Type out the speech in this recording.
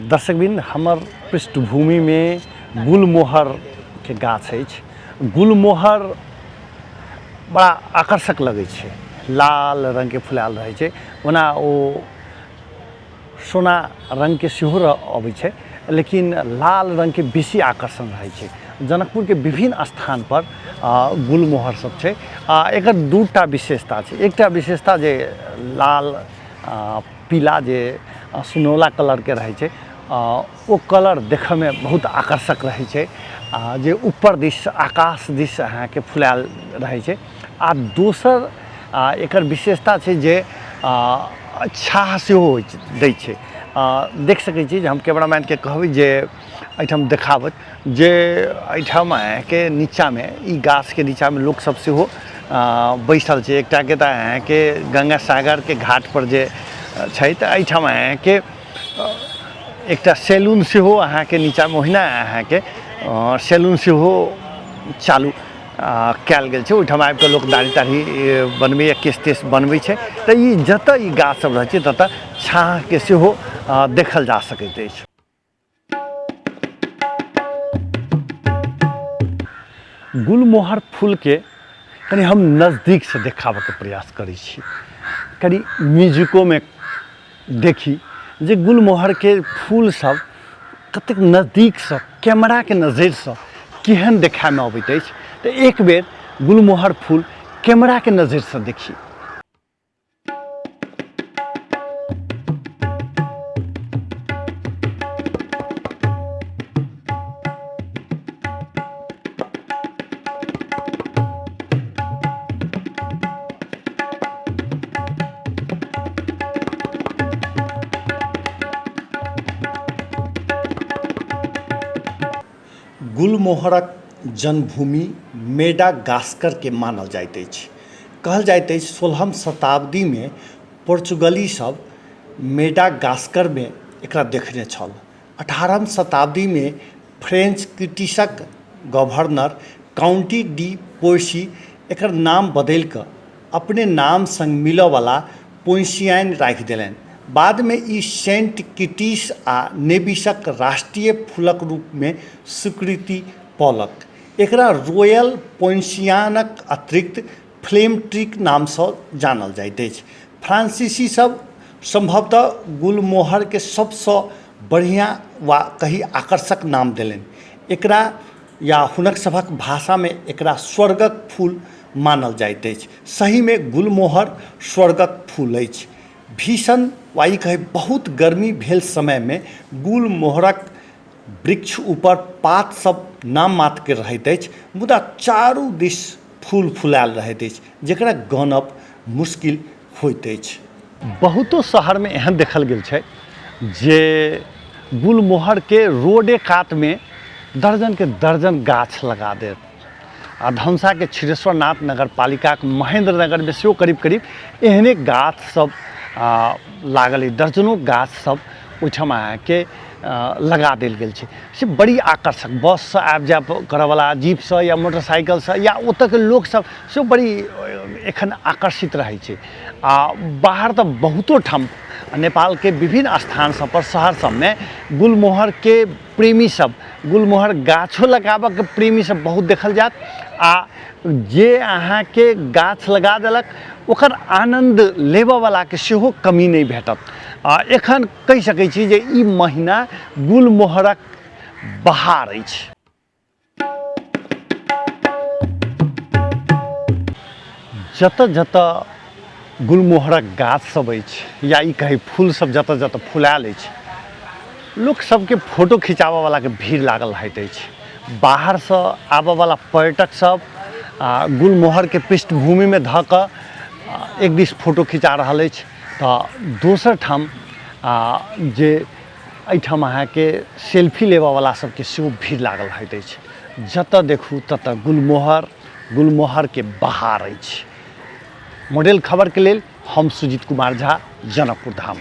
दर्शकबिन हमर पृष्ठभूमि में गुलमोहर के गाछ अछि। गुलमोहर बड़ा आकर्षक लगै छै, लाल रंग के फुलाल रहै छै, ओना ओ सोना रंग के सेहो अबै छै, लेकिन लाल रंग के बेसी आकर्षण रहै छै। जनकपुर के विभिन्न स्थान पर गुलमोहर सब छै। एकर दूटा विशेषता छै। एकटा विशेषता जे लाल पीला जे सुनौला कलर के रहै छै, ओ कलर देखै में बहुत आकर्षक रहै छै, जे ऊपर दिस आकाश दिस अहाँके फुलायल रहै छै। आ दोसर एकर विशेषता छै जे छाह सेहो दै छै। देख सकै छी जे हम कैमरामैन के कहबै जे एहिठाम देखाबत जे एहिठाम के नीचा में ई गाछ के नीचा में लोक सब सेहो बैसल छै। एकटा के तऽ अहाँके गंगा सागर के घाट पर जे छै, तऽ एहिठाम अहाँके एकटा सैलून सेहो अहाँके नीचा में ओहिना अहाँके सैलून सेहो चालू कयल गेल छै। ओहिठाम आबि कऽ लोक दाढ़ी ताढ़ी बनबैया, केश तेश बनबै छै। तऽ ई जतऽ ई गाछ सब रहै छै ततऽ छाह के सेहो देखल जा सकैत अछि। गुलमोहर फूल के कनी हम नज़दीक से देखाबऽ के प्रयास करै छी। कनी म्यूजिको में देखी जे गुलमोहर के फूल सब कतेक नज़दीक से कैमरा के नजर से केहन देखै में अबैत अछि। तऽ एक बेर गुलमोहर फूल कैमरा के नजर से देखी। गुलमोहरक जन्मभूमि मेडागास्कर के मानल जाइत अछि। कहल जाइत अछि 16वीं शताब्दी में पोर्चुगली सब मेडागास्कर में एकरा देखने छल। 18वीं शताब्दी में फ्रेंच ब्रिटिशक गवर्नर काउंटी डी पोइसी एकर नाम बदलि कऽ अपने नाम संग मिलऽ वाला पोइसियान राखि देलनि। बाद में ई सेंट किटिस आ नेविसक राष्ट्रीय फूलक रूप में स्वीकृति पौलक। एकरा रॉयल पोइसियानक अतिरिक्त फ्लेमट्रिक नाम से जानल जाइत अछि। फ्रांसीसी सब संभवतः गुलमोहर के सबसँ बढ़िया वा कहीं आकर्षक नाम देलनि एकरा, या हुनक सभक भाषा में एकरा स्वर्गक फूल मानल जाइत अछि। सही में गुलमोहर स्वर्गक फूल अछि। भीषण वा ई कहे बहुत गर्मी भेल समय में गुलमोहरक वृक्ष ऊपर पात सब नाम मात्र के रहैत अछि, मुदा चारू दिस फूल फुलायल रहैत अछि, जेकरा गनब मुश्किल होइत अछि। बहुतो शहर में एहन देखल गेल छै जे गुलमोहर के रोडे कात में दर्जन के दर्जन गाछ लगा देत। आ धनुषा के क्षीरेश्वरनाथ नगर पालिका के महेंद्र नगर में सेहो करीब करीब एहने गाछ सब लागल अछि। दर्जनों गाछ सब ओहिठाम अहाँके लगा देल गेल छै। से बड़ी आकर्षक, बस से आबि जाय करयवला, जीप से या मोटरसाइकिल से, या ओतऽ के लोक सब से बड़ी एखन आकर्षित रहै छै। बाहर तऽ बहुतो ठाम नेपाल के विभिन्न स्थान सब पर, शहर सब में गुलमोहर के प्रेमी सब, गुलमोहर गाछो लगाबऽ के प्रेमी सब बहुत देखल जायत। आ जे अहाँके गाछ लगा देलक ओकर आनंद लेबऽ वाला के सेहो कमी नहीं भेटत। एखन कहि सकै छी जे ई महीना गुलमोहरक बहार अछि। जतऽ जतऽ गुलमोहरक गाछ सब अछि, या ई कही फूल सब जतऽ जतऽ फुलायल अछि, लोक सबके फोटो खिंचाबऽ वाला के भीड़ लागल रहैत अछि। बाहर से आबऽ वाला पर्यटक सब गुलमोहर के पृष्ठभूमि में धऽ कऽ एक दिस फोटो खिंचा रहल अछि, तऽ दोसर ठाम जे एहिठाम अहाँके सेल्फी लेबऽ वाला सबके सेहो भीड़ लागल रहैत अछि। जतऽ देखू ततऽ गुलमोहर के बहार अछि। मॉडल खबर के लेल हम सुजीत कुमार झा, जनकपुर धाम।